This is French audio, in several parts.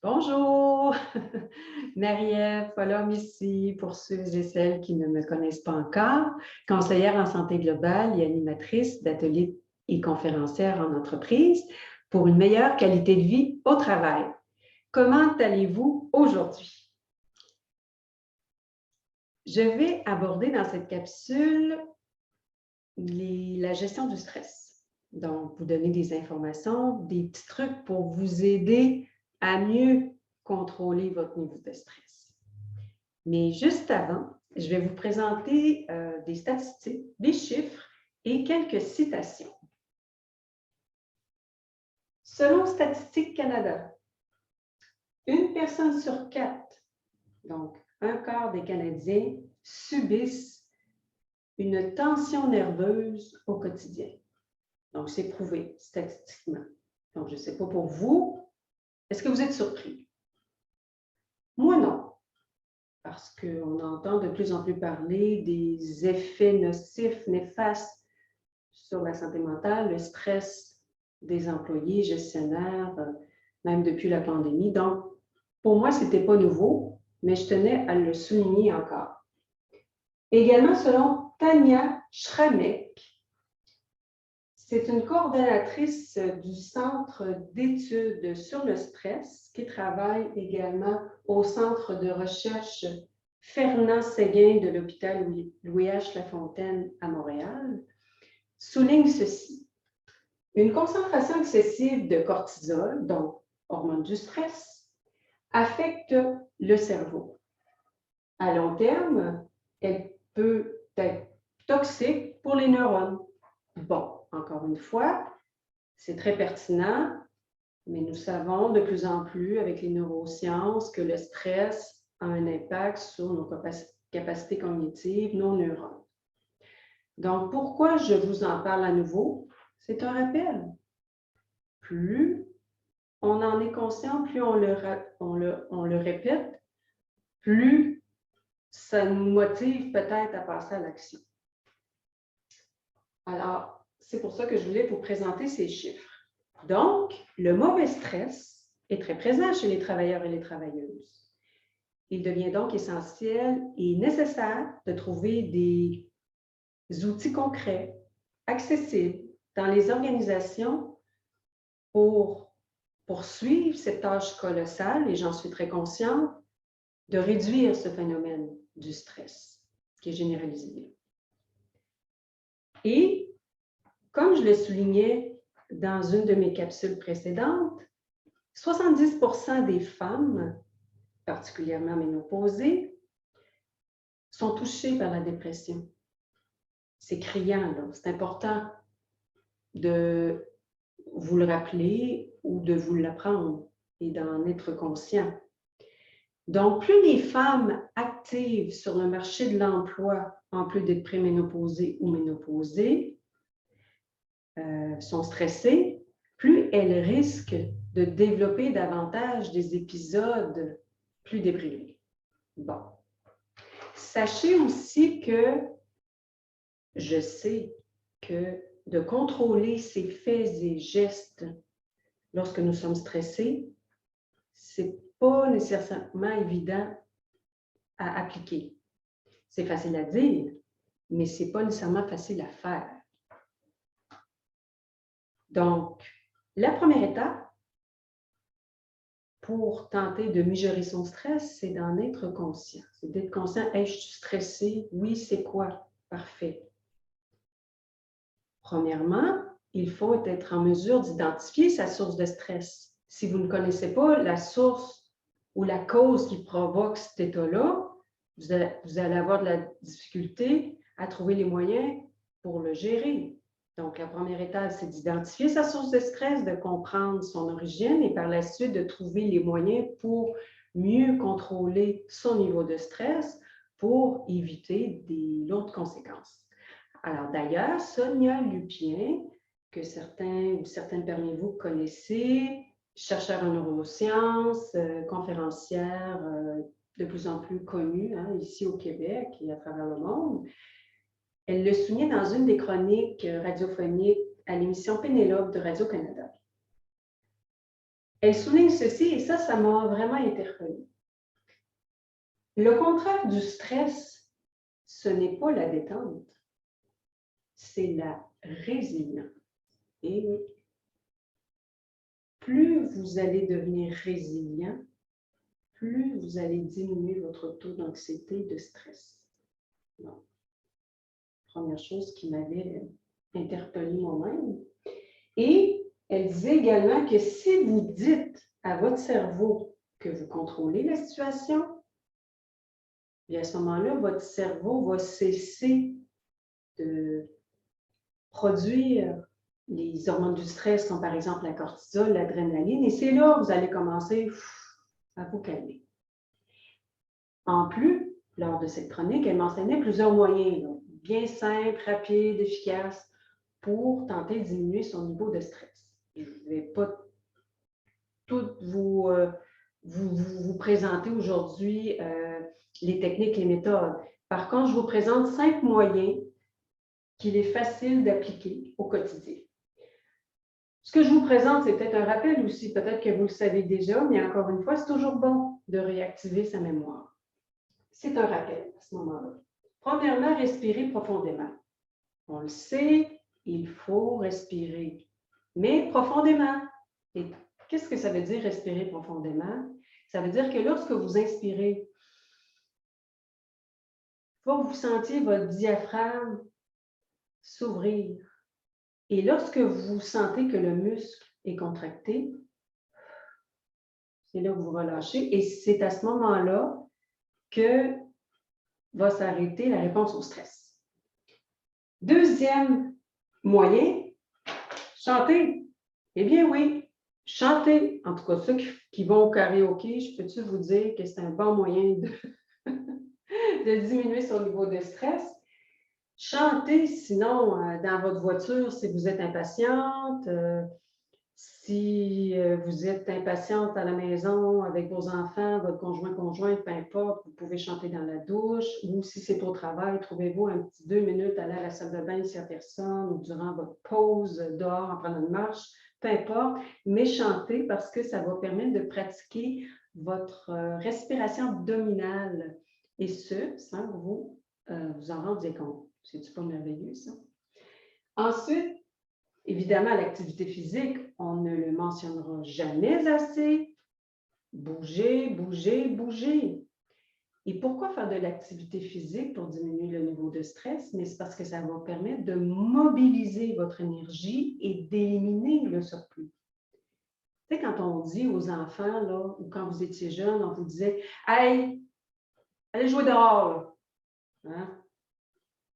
Bonjour! Marie-Ève Pollum ici, pour ceux et celles qui ne me connaissent pas encore, conseillère en santé globale et animatrice d'ateliers et conférencière en entreprise pour une meilleure qualité de vie au travail. Comment allez-vous aujourd'hui? Je vais aborder dans cette capsule la gestion du stress. Donc, vous donner des informations, des petits trucs pour vous aider à mieux contrôler votre niveau de stress. Mais juste avant, je vais vous présenter des statistiques, des chiffres et quelques citations. Selon Statistique Canada, une personne sur 4, donc un quart des Canadiens, subissent une tension nerveuse au quotidien. Donc, c'est prouvé statistiquement. Donc, je ne sais pas pour vous, est-ce que vous êtes surpris? Moi, non, parce qu'on entend de plus en plus parler des effets nocifs, néfastes sur la santé mentale, le stress des employés, gestionnaires, même depuis la pandémie. Donc, pour moi, ce n'était pas nouveau, mais je tenais à le souligner encore. Également, selon Tania Schramek, c'est une coordonnatrice du Centre d'études sur le stress qui travaille également au Centre de recherche Fernand-Séguin de l'hôpital Louis-H. Lafontaine à Montréal, souligne ceci. Une concentration excessive de cortisol, donc hormone du stress, affecte le cerveau. À long terme, elle peut être toxique pour les neurones. Bon, encore une fois, c'est très pertinent, mais nous savons de plus en plus avec les neurosciences que le stress a un impact sur nos capacités cognitives, nos neurones. Donc, pourquoi je vous en parle à nouveau? C'est un rappel. Plus on en est conscient, plus on le répète, plus ça nous motive peut-être à passer à l'action. Alors, c'est pour ça que je voulais vous présenter ces chiffres. Donc, le mauvais stress est très présent chez les travailleurs et les travailleuses. Il devient donc essentiel et nécessaire de trouver des outils concrets, accessibles dans les organisations pour poursuivre cette tâche colossale, et j'en suis très consciente, de réduire ce phénomène du stress qui est généralisé. Et comme je le soulignais dans une de mes capsules précédentes, 70% des femmes, particulièrement ménopausées, sont touchées par la dépression. C'est criant, là. C'est important de vous le rappeler ou de vous l'apprendre et d'en être conscient. Donc, plus les femmes actives sur le marché de l'emploi, en plus d'être préménopausées ou ménopausées, sont stressées, plus elles risquent de développer davantage des épisodes plus déprimés. Bon. Sachez aussi que je sais que de contrôler ses faits et gestes lorsque nous sommes stressés, c'est pas nécessairement évident à appliquer. C'est facile à dire, mais c'est pas nécessairement facile à faire. Donc, la première étape pour tenter de mieux gérer son stress, c'est d'en être conscient. C'est d'être conscient, hey, je suis stressée, oui, c'est quoi? Parfait. Premièrement, il faut être en mesure d'identifier sa source de stress. Si vous ne connaissez pas la source ou la cause qui provoque cet état-là, vous allez avoir de la difficulté à trouver les moyens pour le gérer. Donc, la première étape, c'est d'identifier sa source de stress, de comprendre son origine et par la suite de trouver les moyens pour mieux contrôler son niveau de stress pour éviter des lourdes conséquences. Alors d'ailleurs, Sonia Lupien, que certains ou certaines parmi vous connaissez, chercheur en neurosciences, conférencière de plus en plus connue ici au Québec et à travers le monde, elle le soulignait dans une des chroniques radiophoniques à l'émission Pénélope de Radio-Canada. Elle souligne ceci, et ça m'a vraiment interpellée. Le contraire du stress, ce n'est pas la détente, c'est la résilience. Et oui, plus vous allez devenir résilient, plus vous allez diminuer votre taux d'anxiété et de stress. Donc, première chose qui m'avait interpellée moi-même. Et elle disait également que si vous dites à votre cerveau que vous contrôlez la situation, et à ce moment-là, votre cerveau va cesser de produire les hormones du stress, comme par exemple la cortisol, l'adrénaline, et c'est là que vous allez commencer à vous calmer. En plus, lors de cette chronique, elle mentionnait plusieurs moyens, donc, bien simples, rapides, efficaces, pour tenter de diminuer son niveau de stress. Je ne vais pas toutes vous présenter aujourd'hui les techniques, les méthodes. Par contre, je vous présente 5 moyens qu'il est facile d'appliquer au quotidien. Ce que je vous présente, c'est peut-être un rappel aussi, peut-être que vous le savez déjà, mais encore une fois, c'est toujours bon de réactiver sa mémoire. C'est un rappel à ce moment-là. Premièrement, respirer profondément. On le sait, il faut respirer, mais profondément. Et qu'est-ce que ça veut dire respirer profondément? Ça veut dire que lorsque vous inspirez, il faut que vous sentiez votre diaphragme s'ouvrir. Et lorsque vous sentez que le muscle est contracté, c'est là que vous relâchez. Et c'est à ce moment-là que va s'arrêter la réponse au stress. Deuxième moyen, chanter. Eh bien oui, chanter. En tout cas, ceux qui vont au karaoké, je peux-tu vous dire que c'est un bon moyen de diminuer son niveau de stress? Chantez, sinon, dans votre voiture, si vous êtes impatiente, si vous êtes impatiente à la maison avec vos enfants, votre conjointe, peu importe, vous pouvez chanter dans la douche, ou si c'est au travail, trouvez-vous un petit 2 minutes, allez à la salle de bain s'il n'y a personne, ou durant votre pause dehors en prenant une marche, peu importe, mais chantez parce que ça va permettre de pratiquer votre respiration abdominale, et ce, sans que vous vous en rendiez compte. C'est-tu pas merveilleux, ça? Ensuite, évidemment, l'activité physique, on ne le mentionnera jamais assez. Bouger, bouger, bouger. Et pourquoi faire de l'activité physique pour diminuer le niveau de stress? Mais c'est parce que ça va permettre de mobiliser votre énergie et d'éliminer le surplus. Tu sais, quand on dit aux enfants, là, ou quand vous étiez jeune, on vous disait « Hey, allez jouer dehors! » Hein?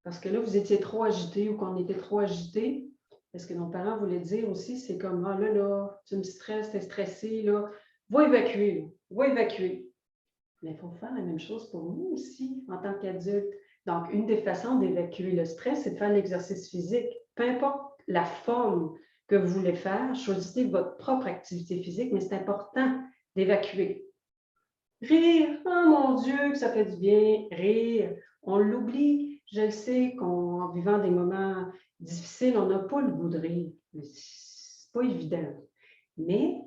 Parce que là, vous étiez trop agité ou qu'on était trop agité. Est-ce que nos parents voulaient dire aussi, c'est comme, ah là, tu me stresses, t'es stressé, là, va évacuer, va évacuer. Mais il faut faire la même chose pour nous aussi, en tant qu'adultes. Donc, une des façons d'évacuer le stress, c'est de faire l'exercice physique. Peu importe la forme que vous voulez faire, choisissez votre propre activité physique, mais c'est important d'évacuer. Rire, oh mon Dieu, que ça fait du bien, rire, on l'oublie. Je le sais qu'en vivant des moments difficiles, on n'a pas le goût de rire. C'est pas évident. Mais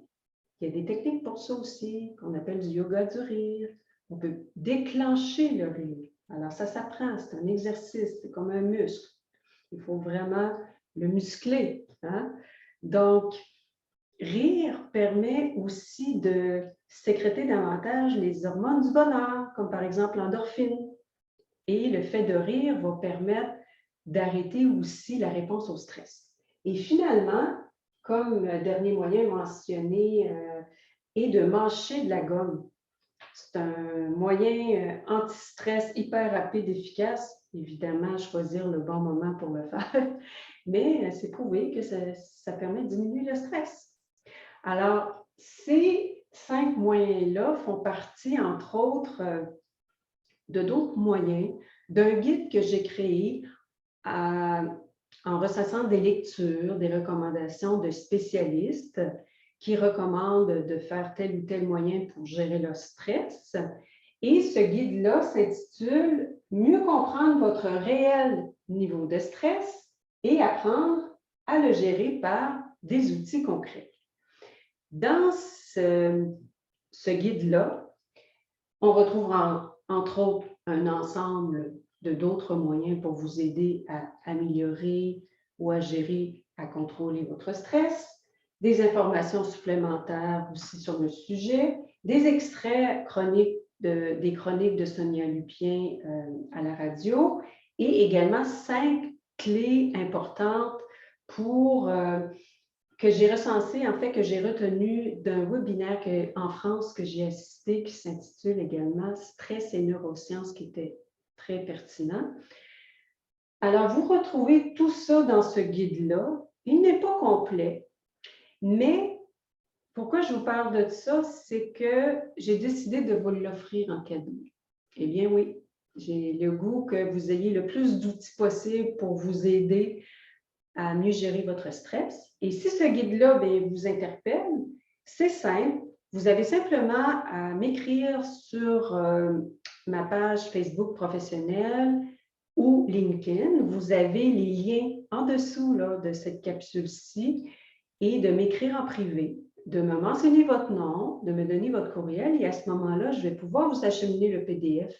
il y a des techniques pour ça aussi, qu'on appelle du yoga du rire. On peut déclencher le rire. Alors, ça s'apprend, c'est un exercice, c'est comme un muscle. Il faut vraiment le muscler. Hein? Donc, rire permet aussi de sécréter davantage les hormones du bonheur, comme par exemple l'endorphine. Et le fait de rire va permettre d'arrêter aussi la réponse au stress. Et finalement, comme dernier moyen mentionné, est de mâcher de la gomme. C'est un moyen anti-stress hyper rapide, efficace. Évidemment, choisir le bon moment pour le faire, mais c'est prouvé que ça permet de diminuer le stress. Alors, ces 5 moyens-là font partie, entre autres, de d'autres moyens, d'un guide que j'ai créé en ressassant des lectures, des recommandations de spécialistes qui recommandent de faire tel ou tel moyen pour gérer le stress. Et ce guide-là s'intitule « Mieux comprendre votre réel niveau de stress et apprendre à le gérer par des outils concrets ». Dans ce guide-là, on retrouvera entre autres un ensemble de d'autres moyens pour vous aider à améliorer ou à gérer, à contrôler votre stress, des informations supplémentaires aussi sur le sujet, des extraits chroniques des chroniques de Sonia Lupien à la radio et également 5 clés importantes pour que j'ai recensé, en fait, que j'ai retenu d'un webinaire en France que j'ai assisté qui s'intitule également Stress et neurosciences, qui était très pertinent. Alors, vous retrouvez tout ça dans ce guide-là. Il n'est pas complet, mais pourquoi je vous parle de ça, c'est que j'ai décidé de vous l'offrir en cadeau. Eh bien oui, j'ai le goût que vous ayez le plus d'outils possible pour vous aider à mieux gérer votre stress. Et si ce guide-là vous interpelle, c'est simple. Vous avez simplement à m'écrire sur ma page Facebook professionnelle ou LinkedIn. Vous avez les liens en dessous là, de cette capsule-ci et de m'écrire en privé, de me mentionner votre nom, de me donner votre courriel et à ce moment-là, je vais pouvoir vous acheminer le PDF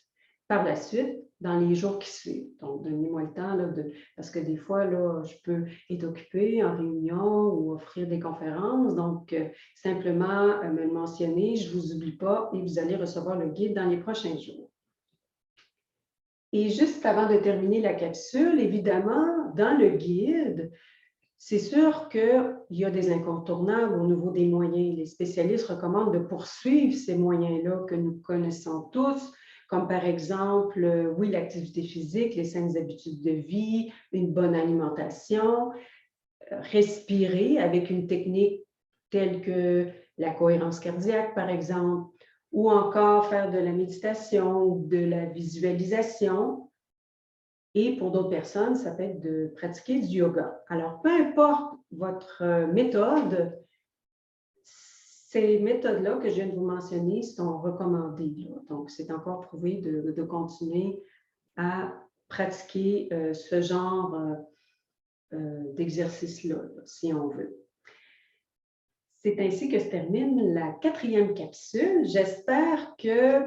par la suite dans les jours qui suivent. Donc, donnez-moi le temps, là, parce que des fois, là, je peux être occupée en réunion ou offrir des conférences. Donc, simplement me le mentionner, je ne vous oublie pas et vous allez recevoir le guide dans les prochains jours. Et juste avant de terminer la capsule, évidemment, dans le guide, c'est sûr qu'il y a des incontournables au niveau des moyens. Les spécialistes recommandent de poursuivre ces moyens-là que nous connaissons tous, comme par exemple, oui, l'activité physique, les saines habitudes de vie, une bonne alimentation, respirer avec une technique telle que la cohérence cardiaque, par exemple, ou encore faire de la méditation ou de la visualisation. Et pour d'autres personnes, ça peut être de pratiquer du yoga. Alors, peu importe votre méthode, ces méthodes-là que je viens de vous mentionner sont recommandées. Donc, c'est encore prouvé de continuer à pratiquer ce genre d'exercice-là, si on veut. C'est ainsi que se termine la 4e capsule. J'espère que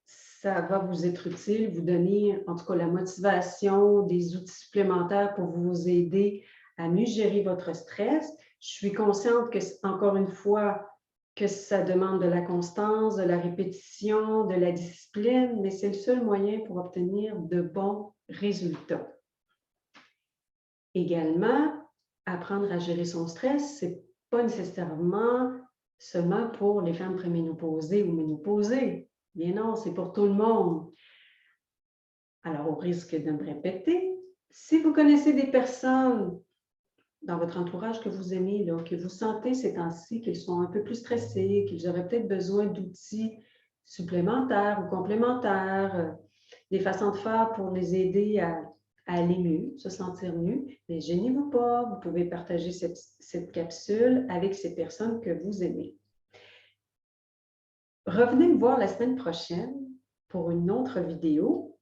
ça va vous être utile, vous donner en tout cas la motivation, des outils supplémentaires pour vous aider à mieux gérer votre stress. Je suis consciente que, encore une fois, que ça demande de la constance, de la répétition, de la discipline, mais c'est le seul moyen pour obtenir de bons résultats. Également, apprendre à gérer son stress, ce n'est pas nécessairement seulement pour les femmes préménopausées ou ménopausées. Bien non, c'est pour tout le monde. Alors, au risque de me répéter, si vous connaissez des personnes dans votre entourage que vous aimez, là, que vous sentez ces temps-ci qu'ils sont un peu plus stressés, qu'ils auraient peut-être besoin d'outils supplémentaires ou complémentaires, des façons de faire pour les aider à aller mieux, se sentir mieux, mais gênez-vous pas, vous pouvez partager cette capsule avec ces personnes que vous aimez. Revenez me voir la semaine prochaine pour une autre vidéo.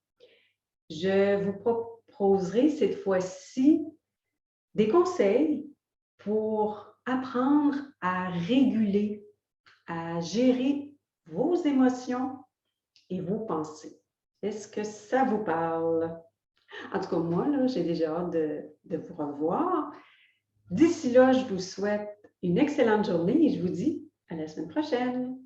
Je vous proposerai cette fois-ci des conseils pour apprendre à réguler, à gérer vos émotions et vos pensées. Est-ce que ça vous parle? En tout cas, moi, là, j'ai déjà hâte de vous revoir. D'ici là, je vous souhaite une excellente journée et je vous dis à la semaine prochaine.